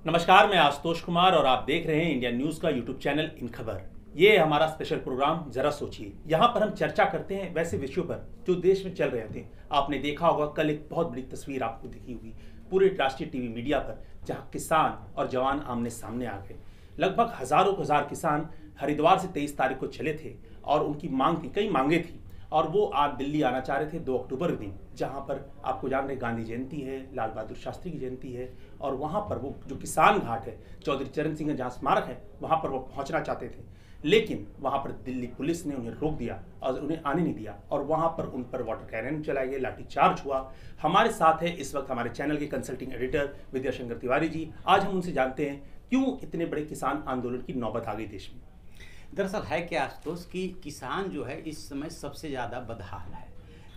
नमस्कार, मैं आशुतोष कुमार और आप देख रहे हैं इंडिया न्यूज का यूट्यूब चैनल इन खबर। ये है हमारा स्पेशल प्रोग्राम जरा सोचिए। यहाँ पर हम चर्चा करते हैं वैसे विषयों पर जो देश में चल रहे थे। आपने देखा होगा, कल एक बहुत बड़ी तस्वीर आपको दिखी होगी पूरे राष्ट्रीय टीवी मीडिया पर, जहाँ किसान और जवान आमने सामने आ गए। लगभग हजार किसान हरिद्वार से 23 तारीख को चले थे और उनकी मांग थी, कई मांगे थी, और वो आज दिल्ली आना चाह रहे थे 2 अक्टूबर के दिन, जहाँ पर आपको जान रहे गांधी जयंती है, लाल बहादुर शास्त्री की जयंती है, और वहाँ पर वो जो किसान घाट है, चौधरी चरण सिंह जहाँ स्मारक है, वहाँ पर वो पहुँचना चाहते थे। लेकिन वहाँ पर दिल्ली पुलिस ने उन्हें रोक दिया और उन्हें आने नहीं दिया, और वहाँ पर उन पर वाटर कैनन चलाए गए, लाठीचार्ज हुआ। हमारे साथ है इस वक्त हमारे चैनल के कंसल्टिंग एडिटर विद्याशंकर तिवारी जी। आज हम उनसे जानते हैं क्यों इतने बड़े किसान आंदोलन की नौबत आ गई देश में। दरअसल है क्या आशुतोष कि किसान जो है इस समय सबसे ज़्यादा बदहाल है।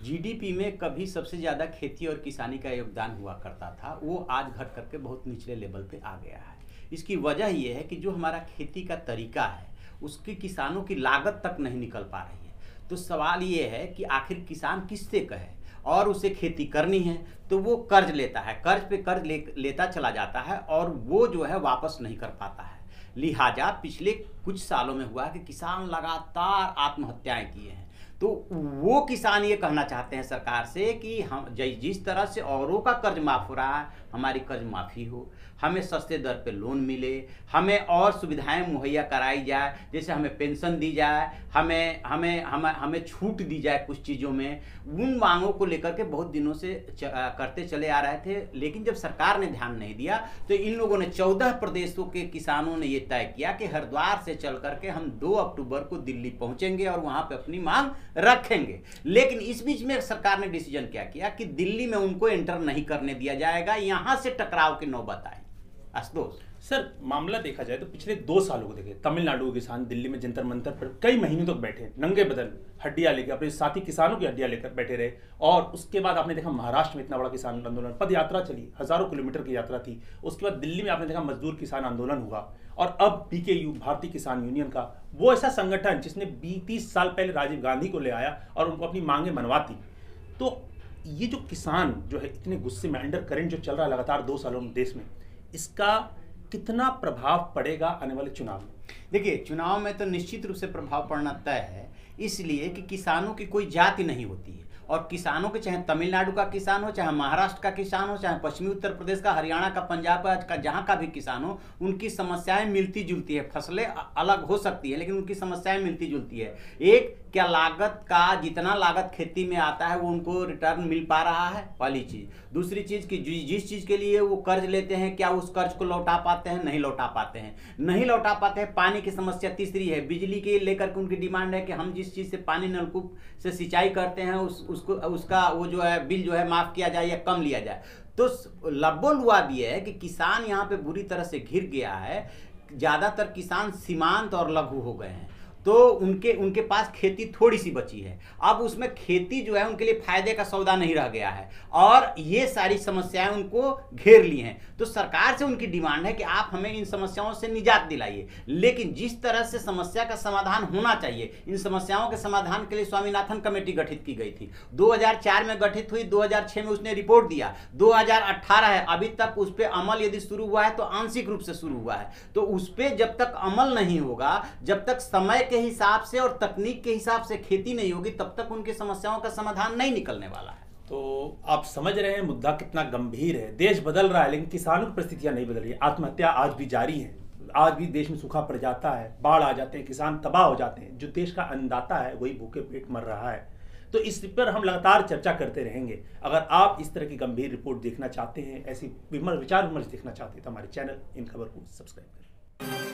जीडीपी में कभी सबसे ज़्यादा खेती और किसानी का योगदान हुआ करता था, वो आज घट करके बहुत निचले लेवल पे आ गया है। इसकी वजह ये है कि जो हमारा खेती का तरीका है उसकी किसानों की लागत तक नहीं निकल पा रही है। तो सवाल ये है कि आखिर किसान किससे कहे, और उसे खेती करनी है तो वो कर्ज लेता है, कर्ज पे कर्ज लेता चला जाता है और वो जो है वापस नहीं कर पाता है। लिहाजा पिछले कुछ सालों में हुआ कि किसान लगातार आत्महत्याएं किए हैं। तो वो किसान ये कहना चाहते हैं सरकार से कि हम जिस तरह से औरों का कर्ज माफ़ हो रहा है, हमारी कर्ज माफ़ी हो, हमें सस्ते दर पे लोन मिले, हमें और सुविधाएं मुहैया कराई जाए, जैसे हमें पेंशन दी जाए, हमें छूट दी जाए कुछ चीज़ों में। उन मांगों को लेकर के बहुत दिनों से करते चले आ रहे थे, लेकिन जब सरकार ने ध्यान नहीं दिया तो इन लोगों ने 14 प्रदेशों के किसानों ने ये तय किया कि हरिद्वार से चल करके हम 2 अक्टूबर को दिल्ली पहुंचेंगे और वहां पे अपनी मांग रखेंगे। लेकिन इस बीच में सरकार ने डिसीजन क्या किया कि दिल्ली में उनको एंटर नहीं करने दिया जाएगा, यहां से टकराव की नौबत आई। आशुतोष सर, मामला देखा जाए तो पिछले 2 सालों को देखें, तमिलनाडु के किसान दिल्ली में जंतर मंतर पर कई महीनों तक बैठे, नंगे बदन, हड्डियां लेकर, अपने साथी किसानों की हड्डियां लेकर बैठे रहे। और उसके बाद आपने देखा महाराष्ट्र में इतना बड़ा किसान आंदोलन, पद यात्रा चली, हजारों किलोमीटर की यात्रा थी। उसके बाद दिल्ली में आपने देखा मजदूर किसान आंदोलन हुआ, और अब बीकेयू, भारतीय किसान यूनियन का, वो ऐसा संगठन जिसने 20-30 साल पहले राजीव गांधी को ले आया और उनको अपनी मांगे मनवाती। तो ये जो किसान जो है इतने गुस्से में, अंडर करेंट जो चल रहा है लगातार 2 सालों में देश में, इसका कितना प्रभाव पड़ेगा आने वाले चुनाव में? देखिए, चुनाव में तो निश्चित रूप से प्रभाव पड़ना तय है, इसलिए कि किसानों की कोई जाति नहीं होती है, और किसानों के चाहे तमिलनाडु का किसान हो, चाहे महाराष्ट्र का किसान हो, चाहे पश्चिमी उत्तर प्रदेश का, हरियाणा का, पंजाब का, जहाँ का भी किसान हो, उनकी समस्याएं मिलती जुलती है। फसलें अलग हो सकती है लेकिन उनकी समस्याएं मिलती जुलती है। एक, क्या लागत का जितना लागत खेती में आता है वो उनको रिटर्न मिल पा रहा है, पहली चीज़। दूसरी चीज़ कि जिस चीज़ के लिए वो कर्ज लेते हैं क्या उस कर्ज को लौटा पाते हैं, नहीं लौटा पाते हैं, नहीं लौटा पाते हैं। पानी की समस्या तीसरी है, बिजली के लेकर के उनकी डिमांड है कि हम जिस चीज़ से पानी नलकूप से सिंचाई करते हैं उसका वो जो है बिल जो है माफ़ किया जाए या कम लिया जाए। तो लब्बो-लुआब ये है कि किसान यहाँ पे बुरी तरह से घिर गया है। ज़्यादातर किसान सीमांत और लघु हो गए हैं, तो उनके पास खेती थोड़ी सी बची है। अब उसमें खेती जो है उनके लिए फायदे का सौदा नहीं रह गया है, और ये सारी समस्याएं उनको घेर ली हैं। तो सरकार से उनकी डिमांड है कि आप हमें इन समस्याओं से निजात दिलाइए। लेकिन जिस तरह से समस्या का समाधान होना चाहिए, इन समस्याओं के समाधान के लिए स्वामीनाथन कमेटी गठित की गई थी, 2004 में गठित हुई, 2006 में उसने रिपोर्ट दिया, 2018 है, अभी तक उस पर अमल यदि शुरू हुआ है तो आंशिक रूप से शुरू हुआ है। तो उस पर जब तक अमल नहीं होगा, जब तक समय के हिसाब से और तकनीक के हिसाब से खेती नहीं होगी, तब तक उनकी समस्याओं का समाधान नहीं निकलने वाला है। तो आप समझ रहे हैं मुद्दा कितना गंभीर है। देश बदल रहा है लेकिन किसानों की परिस्थितियां नहीं बदल रही है। आत्महत्या आज भी जारी है, आज भी देश में सूखा पड़ जाता है, बाढ़ आ जाते हैं, किसान तबाह हो जाते हैं। जो देश का अन्नदाता है वही भूखे पेट मर रहा है। तो इस पर हम लगातार चर्चा करते रहेंगे। अगर आप इस तरह की गंभीर रिपोर्ट देखना चाहते हैं, ऐसी विचार विमर्श देखना चाहते हैं, तो हमारे चैनल इन खबर को सब्सक्राइब करें।